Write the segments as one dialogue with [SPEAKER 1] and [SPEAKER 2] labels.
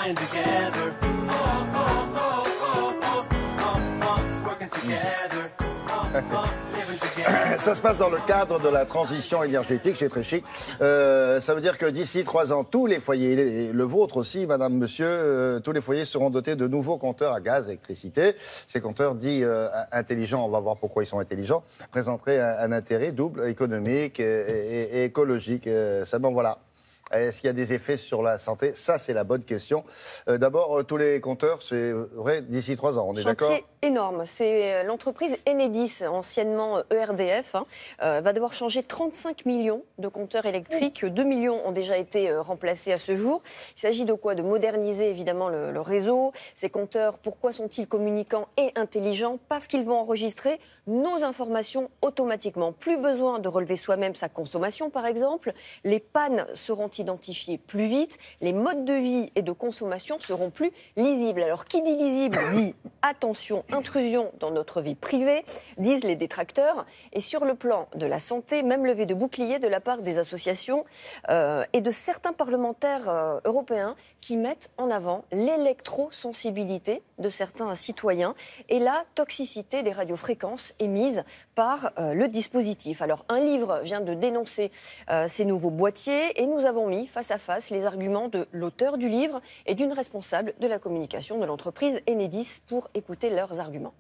[SPEAKER 1] flying together. Working together. Living together.
[SPEAKER 2] Ça se passe dans le cadre de la transition énergétique, c'est très chic. Ça veut dire que d'ici 3 ans, tous les foyers, le vôtre aussi, madame, monsieur, tous les foyers seront dotés de nouveaux compteurs à gaz, électricité. Ces compteurs dits intelligents, on va voir pourquoi ils sont intelligents, présenteraient un intérêt double, économique et écologique. Seulement, voilà. Est-ce qu'il y a des effets sur la santé? Ça, c'est la bonne question. D'abord, tous les compteurs, c'est vrai, d'ici 3 ans, on est d'accord?
[SPEAKER 3] Chantier énorme. C'est l'entreprise Enedis, anciennement ERDF, va devoir changer 35 millions de compteurs électriques. 2 millions ont déjà été remplacés à ce jour. Il s'agit de quoi? De moderniser évidemment le réseau. Ces compteurs, pourquoi sont-ils communicants et intelligents? Parce qu'ils vont enregistrer nos informations automatiquement. Plus besoin de relever soi-même sa consommation, par exemple. Les pannes seront identifiées plus vite. Les modes de vie et de consommation seront plus lisibles. Alors, qui dit lisible dit attention, intrusion dans notre vie privée, disent les détracteurs. Et sur le plan de la santé, même levée de bouclier de la part des associations et de certains parlementaires européens qui mettent en avant l'électrosensibilité de certains citoyens et la toxicité des radiofréquences émises par le dispositif. Alors, un livre vient de dénoncer ces nouveaux boîtiers et nous avons mis face à face les arguments de l'auteur du livre et d'une responsable de la communication de l'entreprise Enedis pour écouter leurs arguments.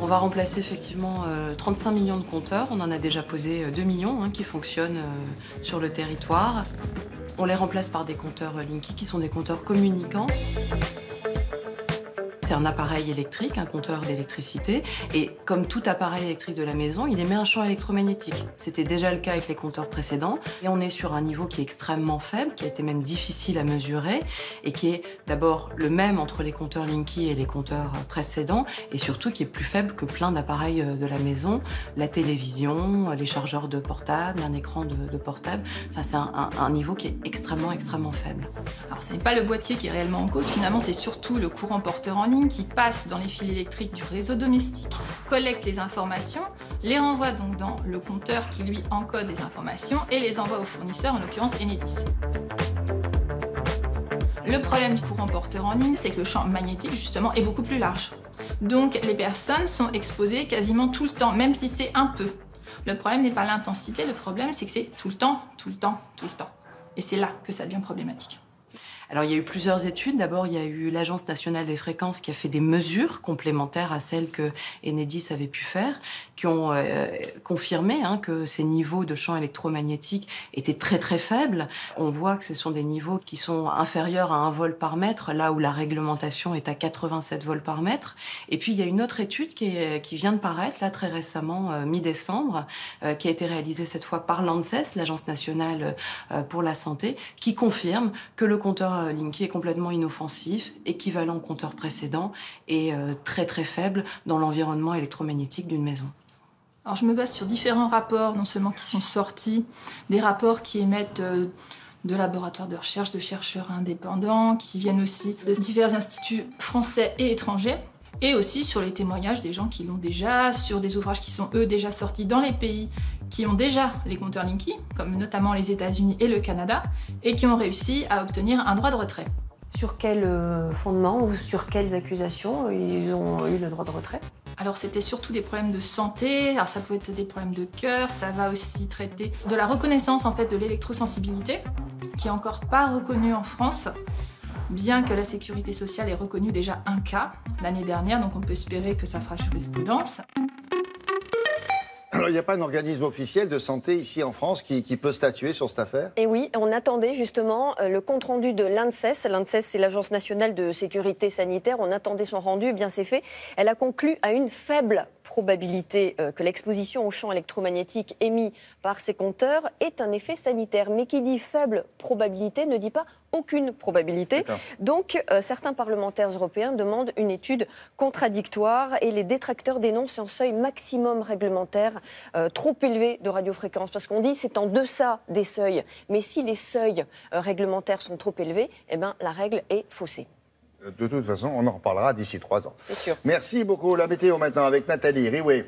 [SPEAKER 4] On va remplacer effectivement 35 millions de compteurs. On en a déjà posé 2 millions qui fonctionnent sur le territoire. On les remplace par des compteurs Linky qui sont des compteurs communicants. C'est un appareil électrique, un compteur d'électricité. Et comme tout appareil électrique de la maison, il émet un champ électromagnétique. C'était déjà le cas avec les compteurs précédents. Et on est sur un niveau qui est extrêmement faible, qui a été même difficile à mesurer, et qui est d'abord le même entre les compteurs Linky et les compteurs précédents, et surtout qui est plus faible que plein d'appareils de la maison, la télévision, les chargeurs de portable, un écran de portable. Enfin, c'est un niveau qui est extrêmement faible.
[SPEAKER 5] Alors, ce n'est pas le boîtier qui est réellement en cause, finalement, c'est surtout le courant porteur en ligne qui passe dans les fils électriques du réseau domestique, collecte les informations, les renvoie donc dans le compteur qui lui encode les informations et les envoie au fournisseur, en l'occurrence Enedis. Le problème du courant porteur en ligne, c'est que le champ magnétique justement est beaucoup plus large. Donc les personnes sont exposées quasiment tout le temps, même si c'est un peu. Le problème n'est pas l'intensité, le problème c'est que c'est tout le temps. Et c'est là que ça devient problématique.
[SPEAKER 4] Alors, il y a eu plusieurs études. D'abord, il y a eu l'Agence nationale des fréquences qui a fait des mesures complémentaires à celles que Enedis avait pu faire, qui ont confirmé que ces niveaux de champ électromagnétique étaient très faibles. On voit que ce sont des niveaux qui sont inférieurs à 1 volt par mètre, là où la réglementation est à 87 volts par mètre. Et puis, il y a une autre étude qui vient de paraître, là, très récemment, mi-décembre, qui a été réalisée cette fois par l'ANSES, l'Agence nationale pour la santé, qui confirme que le compteur Linky est complètement inoffensif, équivalent au compteur précédent et très faible dans l'environnement électromagnétique d'une maison.
[SPEAKER 5] Alors je me base sur différents rapports, non seulement qui sont sortis, des rapports qui émettent de laboratoires de recherche, de chercheurs indépendants, qui viennent aussi de divers instituts français et étrangers, et aussi sur les témoignages des gens qui l'ont déjà, sur des ouvrages qui sont eux déjà sortis dans les pays qui ont déjà les compteurs Linky, comme notamment les États-Unis et le Canada, et qui ont réussi à obtenir un droit de retrait.
[SPEAKER 3] Sur quel fondement ou sur quelles accusations ils ont eu le droit de retrait?
[SPEAKER 5] Alors c'était surtout des problèmes de santé, alors ça pouvait être des problèmes de cœur, ça va aussi traiter de la reconnaissance en fait de l'électrosensibilité, qui est encore pas reconnue en France, bien que la sécurité sociale ait reconnu déjà un cas l'année dernière, donc on peut espérer que ça fera jurisprudence.
[SPEAKER 2] Alors, il n'y a pas un organisme officiel de santé ici en France qui peut statuer sur cette affaire?
[SPEAKER 3] Et oui, on attendait justement le compte-rendu de l'ANSES. L'ANSES, c'est l'Agence nationale de sécurité sanitaire. On attendait son rendu, et bien c'est fait. Elle a conclu à une faible probabilité que l'exposition au champ électromagnétique émis par ces compteurs ait un effet sanitaire. Mais qui dit faible probabilité ne dit pas aucune probabilité. Donc, certains parlementaires européens demandent une étude contradictoire et les détracteurs dénoncent un seuil maximum réglementaire trop élevé de radiofréquence. Parce qu'on dit c'est en deçà des seuils. Mais si les seuils réglementaires sont trop élevés, eh ben, la règle est faussée.
[SPEAKER 2] De toute façon, on en reparlera d'ici 3 ans.
[SPEAKER 3] C'est sûr.
[SPEAKER 2] Merci beaucoup. La météo maintenant avec Nathalie Riouet.